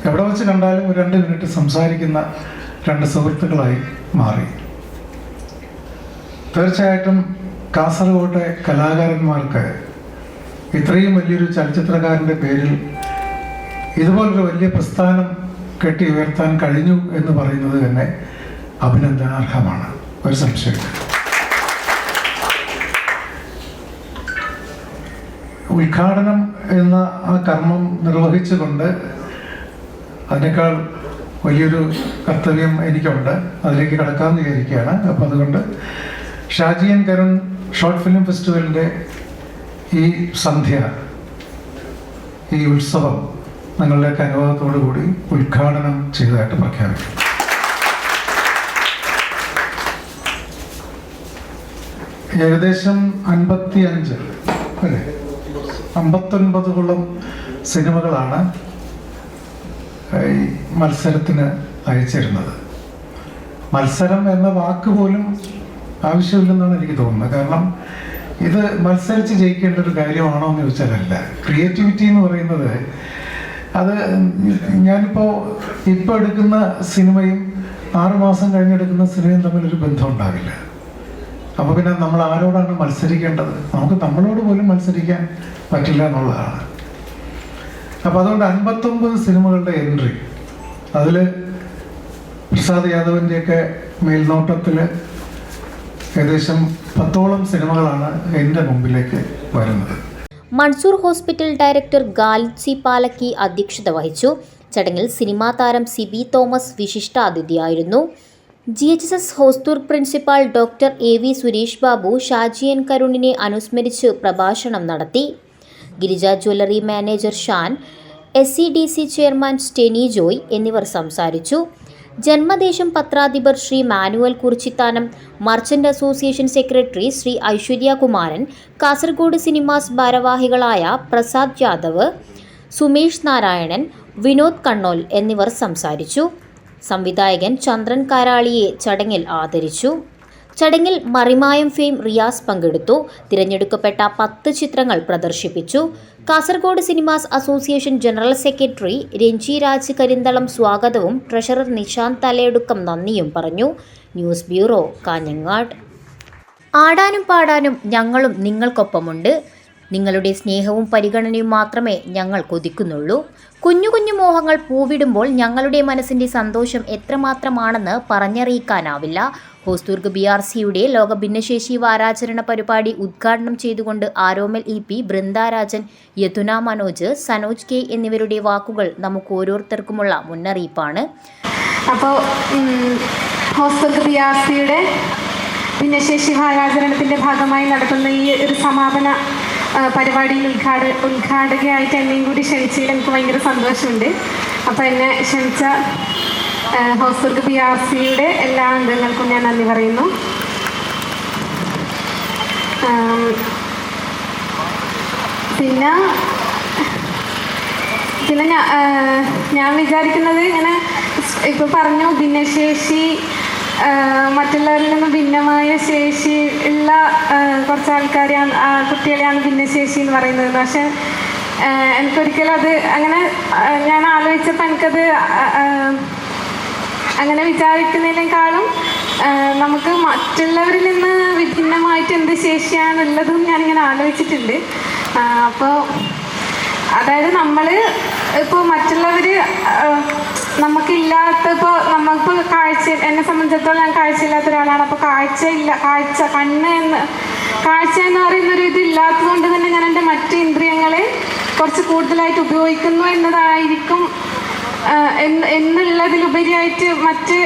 Speaker 11: എവിടെ വെച്ച് കണ്ടാലും ഒരു 2 മിനിറ്റ് സംസാരിക്കുന്ന 2 സുഹൃത്തുക്കളായി മാറി. തീർച്ചയായിട്ടും കാസർഗോട്ടെ കലാകാരന്മാർക്ക് ഇത്രയും വലിയൊരു ചലച്ചിത്രകാരൻ്റെ പേരിൽ ഇതുപോലൊരു വലിയ പ്രസ്ഥാനം കെട്ടി ഉയർത്താൻ കഴിഞ്ഞു എന്ന് പറയുന്നത് തന്നെ അഭിനന്ദനാർഹമാണ്. ഒരു സംശയമില്ല. ഉദ്ഘാടനം എന്ന ആ കർമ്മം നിർവഹിച്ചുകൊണ്ട് അതിനേക്കാൾ വലിയൊരു കർത്തവ്യം എനിക്കുണ്ട്. അതിലേക്ക് കടക്കാമെന്ന് വിചാരിക്കുകയാണ്. അപ്പം അതുകൊണ്ട് Shaji N Karun short film ഫെസ്റ്റിവലിൻ്റെ ഈ സന്ധ്യ, ഈ ഉത്സവം നിങ്ങളുടെയൊക്കെ അനുഭവത്തോടു കൂടി ഉദ്ഘാടനം ചെയ്തതായിട്ട് പ്രഖ്യാപിക്കും. ഏകദേശം 55 അല്ലേ 59 സിനിമകളാണ് ഈ മത്സരത്തിന് അയച്ചിരുന്നത്. മത്സരം എന്ന വാക്ക് പോലും ആവശ്യമില്ലെന്നാണ് എനിക്ക് തോന്നുന്നത്. കാരണം ഇത് മത്സരിച്ച് ജയിക്കേണ്ട ഒരു കാര്യമാണോ എന്ന് ചോദിച്ചാലല്ല. ക്രിയേറ്റിവിറ്റി എന്ന് പറയുന്നത് അത് ഞാനിപ്പോൾ എടുക്കുന്ന സിനിമയും 6 മാസം കഴിഞ്ഞെടുക്കുന്ന സിനിമയും തമ്മിലൊരു ബന്ധം ഉണ്ടാവില്ല. അപ്പോൾ പിന്നെ നമ്മൾ ആരോടാണ് മത്സരിക്കേണ്ടത്? നമുക്ക് നമ്മളോട് പോലും മത്സരിക്കാൻ പറ്റില്ല എന്നുള്ളതാണ്. അപ്പോൾ അതുകൊണ്ട് 59 സിനിമകളുടെ എൻട്രി, അതിൽ പ്രസാദ് യാദവിൻ്റെയൊക്കെ മേൽനോട്ടത്തിൽ ഏകദേശം 10ഓളം സിനിമകളാണ് എൻ്റെ മുമ്പിലേക്ക് വരുന്നത്.
Speaker 10: Mansoor hospital director Khalid C Palakki അധ്യക്ഷത വഹിച്ചു. ചടങ്ങിൽ സിനിമാ താരം സിബി തോമസ് വിശിഷ്ടാതിഥിയായിരുന്നു. GHSS Hosdurg principal doctor AV Suresh Babu Shaji N കരുണിനെ അനുസ്മരിച്ച് പ്രഭാഷണം നടത്തി. Girija jewellery manager Shan, SCDC chairman Steny Joy എന്നിവർ സംസാരിച്ചു. ജന്മദേശം പത്രാധിപർ Shri Manuel Kurichithanam, merchant association secretary Shri Aishwarya Kumaran, Kasaragod cinemas ഭാരവാഹികളായ പ്രസാദ് യാദവ്, സുമേഷ് നാരായണൻ, വിനോദ് കണ്ണോൽ എന്നിവർ സംസാരിച്ചു. സംവിധായകൻ ചന്ദ്രൻ കാരാളിയെ ചടങ്ങിൽ ആദരിച്ചു. ചടങ്ങിൽ മറിമായം ഫെയിം റിയാസ് പങ്കെടുത്തു. തിരഞ്ഞെടുക്കപ്പെട്ട 10 ചിത്രങ്ങൾ പ്രദർശിപ്പിച്ചു. Kasaragod cinemas association general secretary Ranji Raj Karinthalam സ്വാഗതവും ട്രഷറർ നിശാന്ത് തലയെടുക്കം നന്ദിയും പറഞ്ഞു. News bureau, Kanhangad. ആടാനും പാടാനും ഞങ്ങളും നിങ്ങൾക്കൊപ്പമുണ്ട്. നിങ്ങളുടെ സ്നേഹവും പരിഗണനയും മാത്രമേ ഞങ്ങൾ കൊതിക്കുന്നുള്ളൂ. കുഞ്ഞു കുഞ്ഞു മോഹങ്ങൾ പൂവിടുമ്പോൾ ഞങ്ങളുടെ മനസ്സിൻ്റെ സന്തോഷം എത്രമാത്രമാണെന്ന് പറഞ്ഞറിയിക്കാനാവില്ല. ഹോസ്ദുർഗ് BRCയുടെ ലോക ഭിന്നശേഷി വാരാചരണ പരിപാടി ഉദ്ഘാടനം ചെയ്തുകൊണ്ട് ആരോമൽ EP, ബൃന്ദാരാജൻ, യദുന മനോജ്, സനോജ് K എന്നിവരുടെ വാക്കുകൾ നമുക്ക് ഓരോരുത്തർക്കുമുള്ള മുന്നറിയിപ്പാണ്.
Speaker 12: അപ്പോൾ ഹോസ്ദുർഗ് BRCയുടെ ഭിന്നശേഷി വാരാചരണത്തിൻ്റെ ഭാഗമായി നടത്തുന്ന ഈ ഒരു സമാപന പരിപാടിയിൽ ഉദ്ഘാടകയായിട്ട് എന്നെയും കൂടി ക്ഷണിച്ചതിൽ എനിക്ക് ഭയങ്കര സന്തോഷമുണ്ട്. അപ്പോൾ എന്നെ ക്ഷണിച്ച ഹോസ്ദുർഗ് BRCയുടെ എല്ലാ അംഗങ്ങൾക്കും ഞാൻ നന്ദി പറയുന്നു. പിന്നെ ഞാൻ വിചാരിക്കുന്നത് ഇങ്ങനെ ഇപ്പോൾ പറഞ്ഞു, ഭിന്നശേഷി മറ്റുള്ളവരിൽ നിന്ന് ഭിന്നമായ ശേഷി ഉള്ള കുറച്ച് ആൾക്കാരെയാണ്, കുട്ടികളെയാണ് ഭിന്നശേഷി എന്ന് പറയുന്നത്. പക്ഷെ എനിക്കൊരിക്കലും അത് അങ്ങനെ ഞാൻ ആലോചിച്ചപ്പോൾ എനിക്കത് അങ്ങനെ വിചാരിക്കുന്നതിനേക്കാളും നമുക്ക് മറ്റുള്ളവരിൽ നിന്ന് വിഭിന്നമായിട്ട് എന്ത് ശേഷിയാണുള്ളതും ഞാനിങ്ങനെ ആലോചിച്ചിട്ടുണ്ട്. അപ്പോൾ അതായത് നമ്മൾ ഇപ്പോൾ മറ്റുള്ളവർ നമുക്കില്ലാത്ത, ഇപ്പോൾ നമുക്കിപ്പോൾ എന്നെ സംബന്ധിച്ചിടത്തോളം ഞാൻ കാഴ്ചയില്ലാത്ത ഒരാളാണ്. അപ്പോൾ കാഴ്ച എന്ന് പറയുന്നൊരു ഇതില്ലാത്തത് കൊണ്ട് തന്നെ ഞാൻ എൻ്റെ മറ്റ് ഇന്ദ്രിയങ്ങളെ കുറച്ച് കൂടുതലായിട്ട് ഉപയോഗിക്കുന്നു എന്നതായിരിക്കും എന്നുള്ളതിലുപരിയായിട്ട് മറ്റ്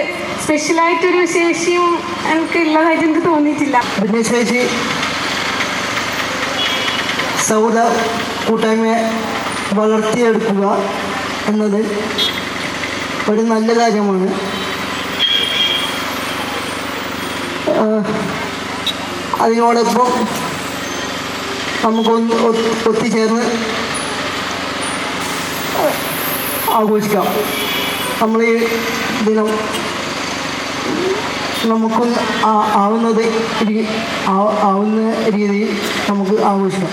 Speaker 12: സ്പെഷ്യലായിട്ടൊരു ശേഷിയും എനിക്ക് ഉള്ളതായിട്ട് എനിക്ക് തോന്നിയിട്ടില്ല.
Speaker 13: ഭിന്നശേഷി സൗഹൃദ കൂട്ടായ്മയെ വളർത്തിയെടുക്കുക എന്നത് ഒരു നല്ല കാര്യമാണ്. അതിനോടൊപ്പം നമുക്കൊന്ന് ഒത്തുചേർന്ന് ആഘോഷിക്കാം. നമ്മൾ ഈ ദിനം നമുക്കൊന്ന് ആവുന്ന രീതിയിൽ നമുക്ക് ആഘോഷിക്കാം.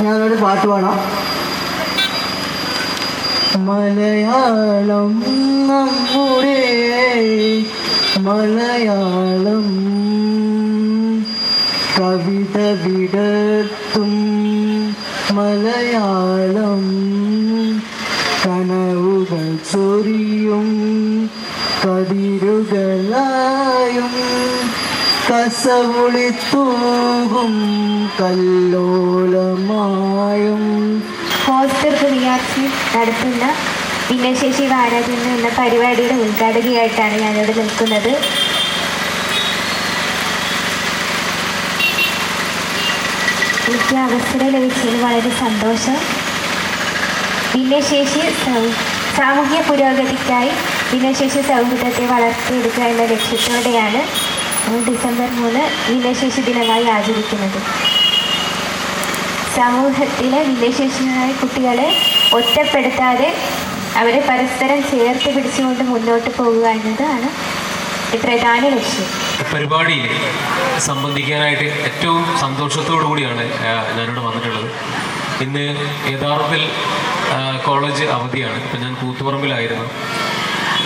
Speaker 13: ഞാനൊരു പാട്ട് പാടാം. മലയാളം നമ്മുടെ മലയാളം കവിത വിടർത്തും മലയാളം കനവുകൾ ചൊരിയും കതിരുകളായും കസവുളിത്തൂകും കല്ലോലമായും.
Speaker 12: ഹോസ്ദുർഗ് BRC നടത്തുന്ന ഭിന്നശേഷി വാരാചരണം എന്ന പരിപാടിയുടെ ഉദ്ഘാടകയായിട്ടാണ് ഞാനിവിടെ നിൽക്കുന്നത്. എനിക്ക് അവസരം ലഭിച്ചതിൽ വളരെ സന്തോഷം. ഭിന്നശേഷി സാമൂഹ്യ പുരോഗതിക്കായി ഭിന്നശേഷി സൗഹൃദത്തെ വളർത്തിയെടുക്കുക എന്ന ലക്ഷ്യത്തോടെയാണ് ഡിസംബർ 3 ഭിന്നശേഷി ദിനമായി ആചരിക്കുന്നത്. സമൂഹത്തിലെ ഭിന്നശേഷിയായ കുട്ടികളെ ഒറ്റപ്പെടുത്താതെ അവരെ പരസ്പരം ചേർത്ത് പിടിച്ചുകൊണ്ട് മുന്നോട്ട് പോകുക എന്നതാണ് പ്രധാന ലക്ഷ്യം.
Speaker 14: പരിപാടിയിൽ സംബന്ധിക്കാനായിട്ട് ഏറ്റവും സന്തോഷത്തോടു കൂടിയാണ് ഞാനിവിടെ വന്നിട്ടുള്ളത്. ഇന്ന് യഥാർത്ഥത്തിൽ കോളേജ് അവധിയാണ്. ഇപ്പം ഞാൻ കൂത്തുപറമ്പിലായിരുന്നു.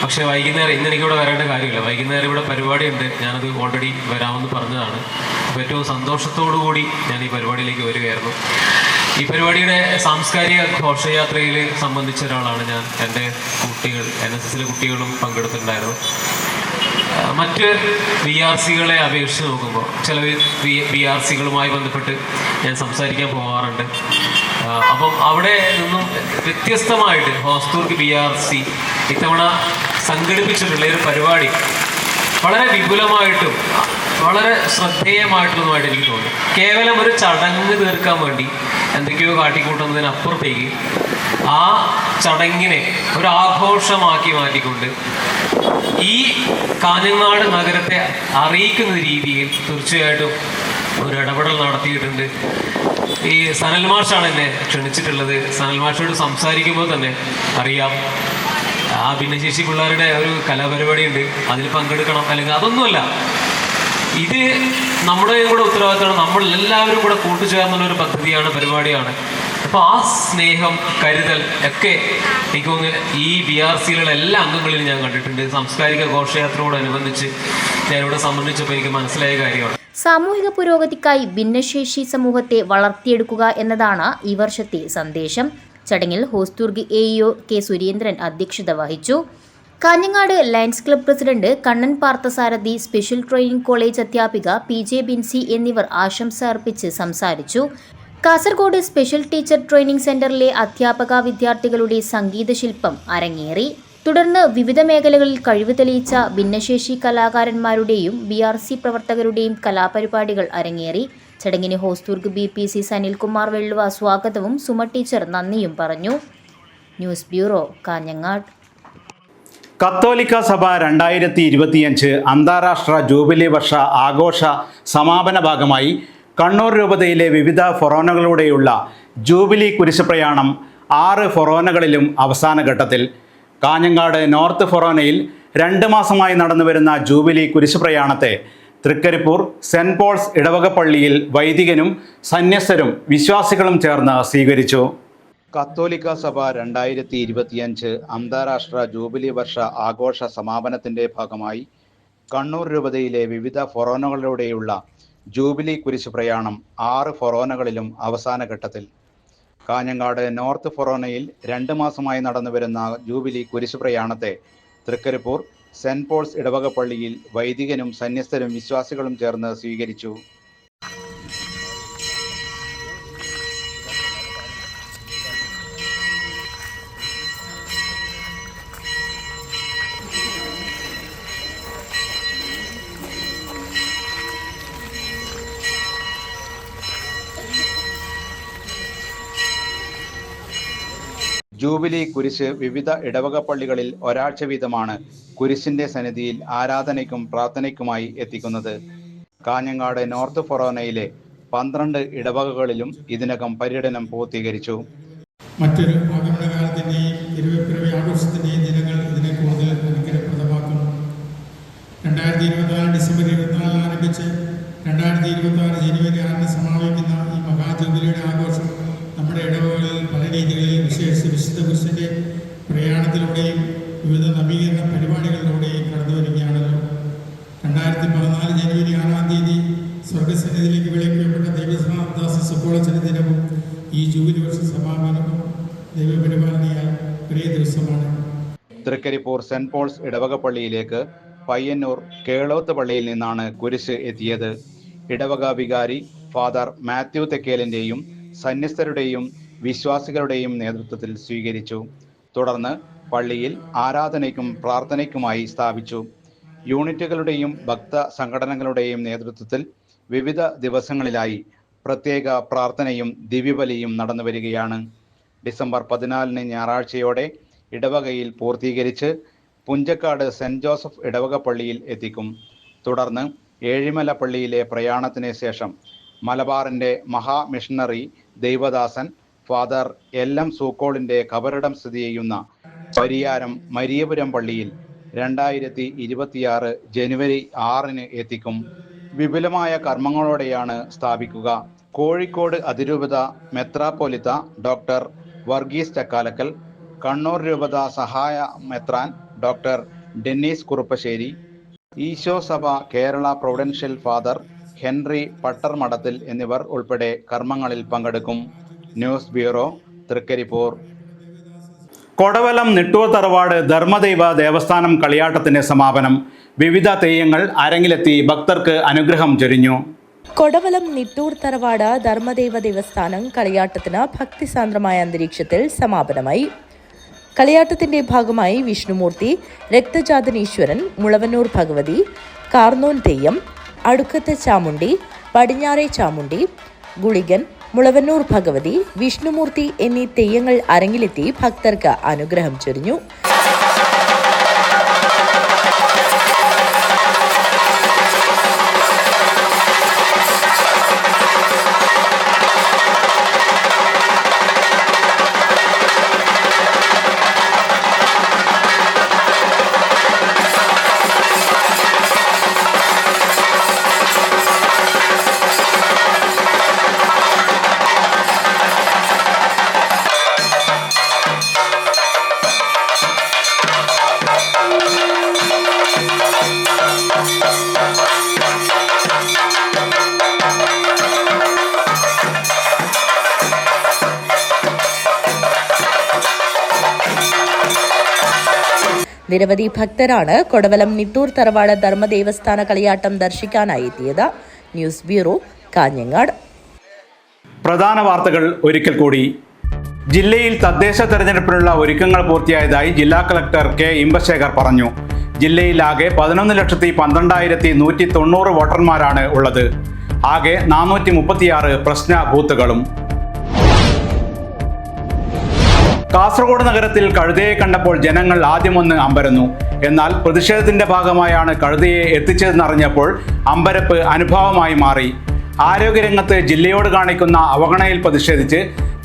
Speaker 14: പക്ഷേ വൈകുന്നേരം ഇന്ന് എനിക്കിവിടെ വരേണ്ട കാര്യമില്ല. വൈകുന്നേരം ഇവിടെ പരിപാടിയുണ്ട്. ഞാനത് ഓൾറെഡി വരാമെന്ന് പറഞ്ഞതാണ്. അപ്പോൾ ഏറ്റവും സന്തോഷത്തോടു കൂടി ഞാൻ ഈ പരിപാടിയിലേക്ക് വരികയായിരുന്നു. ഈ പരിപാടിയുടെ സാംസ്കാരിക ഘോഷയാത്രയിൽ സംബന്ധിച്ച ഒരാളാണ് ഞാൻ. എൻ്റെ കുട്ടികൾ NSSലെ കുട്ടികളും പങ്കെടുത്തിട്ടുണ്ടായിരുന്നു. മറ്റ് BRCകളെ അപേക്ഷിച്ച് നോക്കുമ്പോൾ ചില BRCകളുമായി ബന്ധപ്പെട്ട് ഞാൻ സംസാരിക്കാൻ പോകാറുണ്ട്. അപ്പം അവിടെ നിന്നും വ്യത്യസ്തമായിട്ട് ഹോസ്ദുർഗ് BRC ഇത്തവണ സംഘടിപ്പിച്ചിട്ടുള്ള ഒരു പരിപാടി വളരെ വിപുലമായിട്ടും വളരെ ശ്രദ്ധേയമായിട്ടുള്ളതുമായിട്ട് എനിക്ക് തോന്നി. കേവലം ഒരു ചടങ്ങ് തീർക്കാൻ വേണ്ടി എന്തൊക്കെയോ കാട്ടിക്കൂട്ടുന്നതിനപ്പുറത്തേക്ക് ആ ചടങ്ങിനെ ഒരു ആഘോഷമാക്കി മാറ്റിക്കൊണ്ട് ഈ കാഞ്ഞങ്ങാട് നഗരത്തെ അറിയിക്കുന്ന രീതിയിൽ തീർച്ചയായിട്ടും ഒരു ഇടപെടൽ നടത്തിയിട്ടുണ്ട്. ഈ സനൽ മാഷാണ് എന്നെ ക്ഷണിച്ചിട്ടുള്ളത്. സനൽ മാഷോട് സംസാരിക്കുമ്പോൾ തന്നെ അറിയാം ആ ഭിന്നശേഷി പിള്ളേരുടെ ഒരു കലാപരിപാടി ഉണ്ട്, അതിൽ പങ്കെടുക്കണം. അല്ലെങ്കിൽ അതൊന്നുമല്ല, ഇത് നമ്മുടെ കൂടെ ഉത്തരവാദിത്തമാണ്. നമ്മൾ എല്ലാവരും കൂടെ കൂട്ടുചേർന്നുള്ളൊരു പദ്ധതിയാണ്, പരിപാടിയാണ്. അപ്പോൾ ആ സ്നേഹം, കരുതൽ ഒക്കെ എനിക്ക് തോന്നുന്നു ഈ BRCയിലുള്ള എല്ലാ അംഗങ്ങളിലും ഞാൻ കണ്ടിട്ടുണ്ട്. സാംസ്കാരിക ഘോഷയാത്രയോടനുബന്ധിച്ച് ഞാനിവിടെ സംബന്ധിച്ചപ്പോൾ എനിക്ക് മനസ്സിലായ കാര്യമാണ്.
Speaker 10: സാമൂഹിക പുരോഗതിക്കായി ഭിന്നശേഷി സമൂഹത്തെ വളർത്തിയെടുക്കുക എന്നതാണ് ഈ വർഷത്തെ സന്ദേശം. ചടങ്ങിൽ ഹോസ്ദുർഗ് AEO K സുരേന്ദ്രൻ അധ്യക്ഷത വഹിച്ചു. Kanhangad lions club president Kannan Parthasarathy, special training college അധ്യാപിക PJ ബിൻസി എന്നിവർ ആശംസ അർപ്പിച്ച് സംസാരിച്ചു. കാസർഗോഡ് സ്പെഷ്യൽ ടീച്ചർ ട്രെയിനിംഗ് സെന്ററിലെ അധ്യാപക വിദ്യാർത്ഥികളുടെ സംഗീതശില്പം അരങ്ങേറി. തുടർന്ന് വിവിധ മേഖലകളിൽ കഴിവ് തെളിയിച്ച ഭിന്നശേഷി കലാകാരന്മാരുടെയും BRC പ്രവർത്തകരുടെയും കലാപരിപാടികൾ അരങ്ങേറി. ചടങ്ങിന് ഹോസ്ദുർഗ് BPC സനിൽകുമാർ വെള്ളുവ സ്വാഗതവും സുമ ടീച്ചർ നന്ദിയും പറഞ്ഞു. News bureau, Kanhangad.
Speaker 1: കത്തോലിക്ക സഭ 2025 അന്താരാഷ്ട്ര ജൂബിലി വർഷ ആഘോഷ സമാപന ഭാഗമായി കണ്ണൂർ രൂപതയിലെ വിവിധ ഫൊറോനകളിലൂടെയുള്ള ജൂബിലി കുരിശ് പ്രയാണം 6 ഫൊറോനകളിലും അവസാന ഘട്ടത്തിൽ. കാഞ്ഞങ്ങാട് നോർത്ത് ഫൊറോനയിൽ 2 മാസമായി നടന്നുവരുന്ന ജൂബിലി കുരിശ് പ്രയാണത്തെ തൃക്കരിപ്പൂർ സെൻറ് പോൾസ് ഇടവക പള്ളിയിൽ വൈദികനും സന്യസ്തരും വിശ്വാസികളും ചേർന്ന് സ്വീകരിച്ചു. കത്തോലിക്ക സഭ 2025 അന്താരാഷ്ട്ര ജൂബിലി വർഷ ആഘോഷ സമാപനത്തിൻ്റെ ഭാഗമായി കണ്ണൂർ രൂപതയിലെ വിവിധ ഫൊറോനകളിലൂടെയുള്ള ജൂബിലി കുരിശ് പ്രയാണം 6 ഫൊറോനകളിലും അവസാന ഘട്ടത്തിൽ. കാഞ്ഞങ്ങാട് നോർത്ത് ഫൊറോനയിൽ 2 മാസമായി നടന്നുവരുന്ന ജൂബിലി കുരിശ് പ്രയാണത്തെ തൃക്കരിപ്പൂർ സെൻറ് പോൾസ് ഇടവക പള്ളിയിൽ വൈദികനും സന്യസ്തരും വിശ്വാസികളും ചേർന്ന് സ്വീകരിച്ചു. ജൂബിലി കുരിശ് വിവിധ ഇടവക പള്ളികളിൽ ഒരാഴ്ച വീതമാണ് കുരിശിന്റെ സന്നിധിയിൽ ആരാധനയ്ക്കും പ്രാർത്ഥനയ്ക്കുമായി എത്തിക്കുന്നത്. കാഞ്ഞങ്ങാട് നോർത്ത് ഫൊറോനയിലെ 12 ഇടവകകളിലും ഇതിനകം പര്യടനം പൂർത്തീകരിച്ചു.
Speaker 11: മറ്റൊരു ആഗമനകാലത്തിൻ്റെയും തിരുവപ്പിറവി ആഘോഷത്തിൻ്റെയും ദിനങ്ങൾ ഇതിനെ കൂടുതൽ അനുഗ്രഹപ്രദമാക്കുന്നു. 2024 ഡിസംബർ 24 ആരംഭിച്ച് 2026 ജനുവരി 6 സമാപിക്കുന്ന ഈ മഹാജൂബിലിയുടെ ആഘോഷം നമ്മുടെ ഇടവകളിൽ പല രീതികളിൽ വിശേഷിച്ച് വിശുദ്ധ കുരിശിൻ്റെ പ്രയാണത്തിലൂടെയും വിവിധ നവീകരണ പരിപാടികളിലൂടെയും കടന്നു വരികയാണല്ലോ. 2014 ജനുവരി 6-ാം തീയതി സ്വർഗസന്നിധിയിലേക്ക് വിളിക്കപ്പെട്ട ദൈവദാസ സുക്കോളച്ചന്റെ ദിനവും ഈ ജൂബിലി വർഷ സമാപനവും ദൈവപരിപാലനയാൽ ഒരേ ദിവസമാണ്.
Speaker 1: തൃക്കരിപ്പൂർ സെൻറ് പോൾസ് ഇടവക പള്ളിയിലേക്ക് പയ്യന്നൂർ കേളോത്ത് പള്ളിയിൽ നിന്നാണ് കുരിശ് എത്തിയത്. ഇടവക വികാരി ഫാദർ മാത്യു തെക്കേലിൻ്റെയും സന്യസ്തരുടെയും വിശ്വാസികളുടെയും നേതൃത്വത്തിൽ സ്വീകരിച്ചു. തുടർന്ന് പള്ളിയിൽ ആരാധനയ്ക്കും പ്രാർത്ഥനയ്ക്കുമായി സ്ഥാപിച്ചു. യൂണിറ്റുകളുടെയും ഭക്ത സംഘടനകളുടെയും നേതൃത്വത്തിൽ വിവിധ ദിവസങ്ങളിലായി പ്രത്യേക പ്രാർത്ഥനയും ദിവ്യബലിയും നടന്നു വരികയാണ്. ഡിസംബർ 14 ഞായറാഴ്ചയോടെ ഇടവകയിൽ പൂർത്തീകരിച്ച് പുഞ്ചക്കാട് സെൻറ് ജോസഫ് ഇടവക പള്ളിയിൽ എത്തിക്കും. തുടർന്ന് ഏഴിമല പള്ളിയിലെ പ്രയാണത്തിന് ശേഷം മലബാറിൻ്റെ മഹാമിഷണറി ദൈവദാസൻ ഫാദർ LM സൂക്കോളിൻ്റെ കബറിടം സ്ഥിതി ചെയ്യുന്ന പരിയാരം മരിയപുരം പള്ളിയിൽ 2026 ജനുവരി 6 എത്തിക്കും. വിപുലമായ കർമ്മങ്ങളോടെയാണ് സ്ഥാപിക്കുക. കോഴിക്കോട് അതിരൂപത മെത്രാപ്പൊലിത്ത ഡോക്ടർ വർഗീസ് ചക്കാലക്കൽ, കണ്ണൂർ രൂപത സഹായ മെത്രാൻ
Speaker 15: doctor Dennis Kuruppassery, Eesho Sabha Kerala providential father Henry Pattarmadathil എന്നിവർ ഉൾപ്പെടെ കർമ്മങ്ങളിൽ പങ്കെടുക്കും. News bureau, Trikaripur.
Speaker 1: കൊടവലം നിട്ടൂർ തറവാട് ധർമ്മദൈവ ദേവസ്ഥാനം കളിയാട്ടത്തിന് സമാപനം. വിവിധ തെയ്യങ്ങൾ അരങ്ങിലെത്തി ഭക്തർക്ക് അനുഗ്രഹം ചൊരിഞ്ഞു.
Speaker 2: കൊടവലം നിട്ടൂർ തറവാട് ധർമ്മദൈവ ദേവസ്ഥാനം കളിയാട്ടത്തിന് ഭക്തിസാന്ദ്രമായ അന്തരീക്ഷത്തിൽ സമാപനമായി. കളിയാട്ടത്തിന്റെ ഭാഗമായി വിഷ്ണുമൂർത്തി, രക്തജാതനീശ്വരൻ, മുളവന്നൂർ ഭഗവതി, കാർന്നോൻ തെയ്യം, അടുക്കത്തെ ചാമുണ്ടി, പടിഞ്ഞാറേ ചാമുണ്ടി, ഗുളികൻ, മുളവന്നൂർ ഭഗവതി, വിഷ്ണുമൂർത്തി എന്നീ തെയ്യങ്ങൾ അരങ്ങിലെത്തി ഭക്തർക്ക് അനുഗ്രഹം ചൊരിഞ്ഞു. നിരവധി ഭക്തരാണ് കൊടവലം നിട്ടൂർ തറവാട് ധർമ്മദേവസ്ഥാന കളിയാട്ടം ദർശിക്കാനായി എത്തിയത്. News bureau, Kanhangad.
Speaker 1: പ്രധാന വാർത്തകൾ ഒരിക്കൽ കൂടി. ജില്ലയിൽ തദ്ദേശ തെരഞ്ഞെടുപ്പിനുള്ള ഒരുക്കങ്ങൾ പൂർത്തിയായതായി ജില്ലാ കളക്ടർ കെ ഇമ്പശേഖർ പറഞ്ഞു. ജില്ലയിലാകെ 11,12,190 വോട്ടർമാരാണ് ഉള്ളത്. ആകെ 436 പ്രശ്ന ബൂത്തുകളും. കാസർഗോഡ് നഗരത്തിൽ കഴുതയെ കണ്ടപ്പോൾ ജനങ്ങൾ ആദ്യമൊന്ന് അമ്പരന്നു. എന്നാൽ പ്രതിഷേധത്തിന്റെ ഭാഗമായാണ് കഴുതയെ എത്തിച്ചതെന്നറിഞ്ഞപ്പോൾ അമ്പരപ്പ് അനുഭവമായി മാറി. ആരോഗ്യരംഗത്ത് ജില്ലയോട് കാണിക്കുന്ന അവഗണനയിൽ പ്രതിഷേധിച്ച്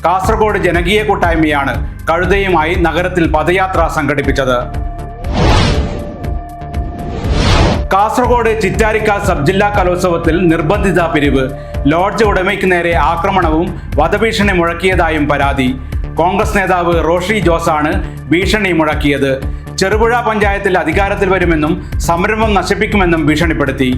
Speaker 1: കാസർഗോഡ് ജനകീയ കൂട്ടായ്മയാണ് കഴുതയുമായി നഗരത്തിൽ പദയാത്ര സംഘടിപ്പിച്ചത്. കാസർഗോഡ് ചിറ്റാരിക്കാൽ സബ് ജില്ലാ കലോത്സവത്തിൽ നിർബന്ധിത പിരിവ്. ലോഡ്ജ് ഉടമയ്ക്ക് നേരെ ആക്രമണവും വധഭീഷണി മുഴക്കിയതായും പരാതി. കോൺഗ്രസ് നേതാവ് റോഷി ജോസാണ് ഭീഷണി മുഴക്കിയത്. ചെറുപുഴ പഞ്ചായത്തിൽ അധികാരത്തിൽ വരുമെന്നും സംരംഭം നശിപ്പിക്കുമെന്നും ഭീഷണിപ്പെടുത്തി.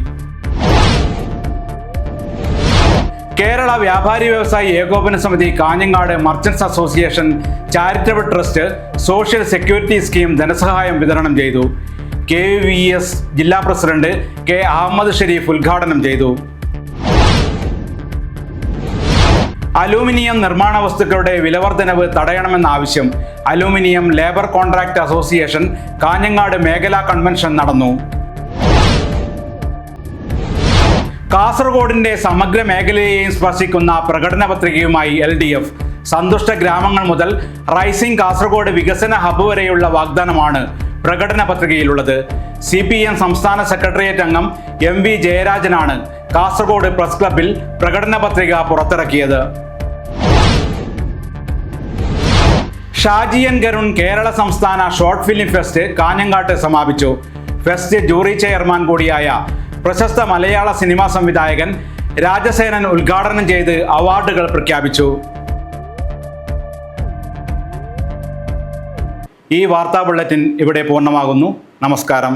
Speaker 1: കേരള വ്യാപാരി വ്യവസായി ഏകോപന സമിതി Kanhangad merchants association charitable trust social security scheme ധനസഹായം വിതരണം ചെയ്തു. KVS ജില്ലാ പ്രസിഡന്റ് കെ അഹമ്മദ് ഷെരീഫ് ഉദ്ഘാടനം ചെയ്തു. അലൂമിനിയം നിർമ്മാണ വസ്തുക്കളുടെ വിലവർദ്ധനവ് തടയണമെന്ന ആവശ്യം aluminium labour contract association Kanhangad മേഖലാ കൺവെൻഷൻ നടന്നു. കാസർഗോഡിന്റെ സമഗ്ര മേഖലയെയും സ്പർശിക്കുന്ന പ്രകടന പത്രികയുമായി LDF. സന്തുഷ്ട ഗ്രാമങ്ങൾ മുതൽ റൈസിംഗ് കാസർഗോഡ് വികസന ഹബ്ബ് വരെയുള്ള വാഗ്ദാനമാണ് പ്രകടന പത്രികയിലുള്ളത്. CPM സംസ്ഥാന സെക്രട്ടേറിയറ്റ് അംഗം MV ജയരാജനാണ് കാസർഗോഡ് പ്രസ് ക്ലബിൽ പ്രകടന പത്രിക പുറത്തിറക്കിയത്. ഷാജിയൻ കരുൺ കേരള സംസ്ഥാന ഷോർട്ട് ഫിലിം ഫെസ്റ്റ് കാഞ്ഞങ്ങാട്ട് സമാപിച്ചു. ഫെസ്റ്റ് ജൂറി ചെയർമാൻ കൂടിയായ പ്രശസ്ത മലയാള സിനിമാ സംവിധായകൻ രാജസേനൻ ഉദ്ഘാടനം ചെയ്ത് അവാർഡുകൾ പ്രഖ്യാപിച്ചു. ഈ വാർത്താ ബുള്ളറ്റിൻ ഇവിടെ പൂർണ്ണമാകുന്നു. നമസ്കാരം.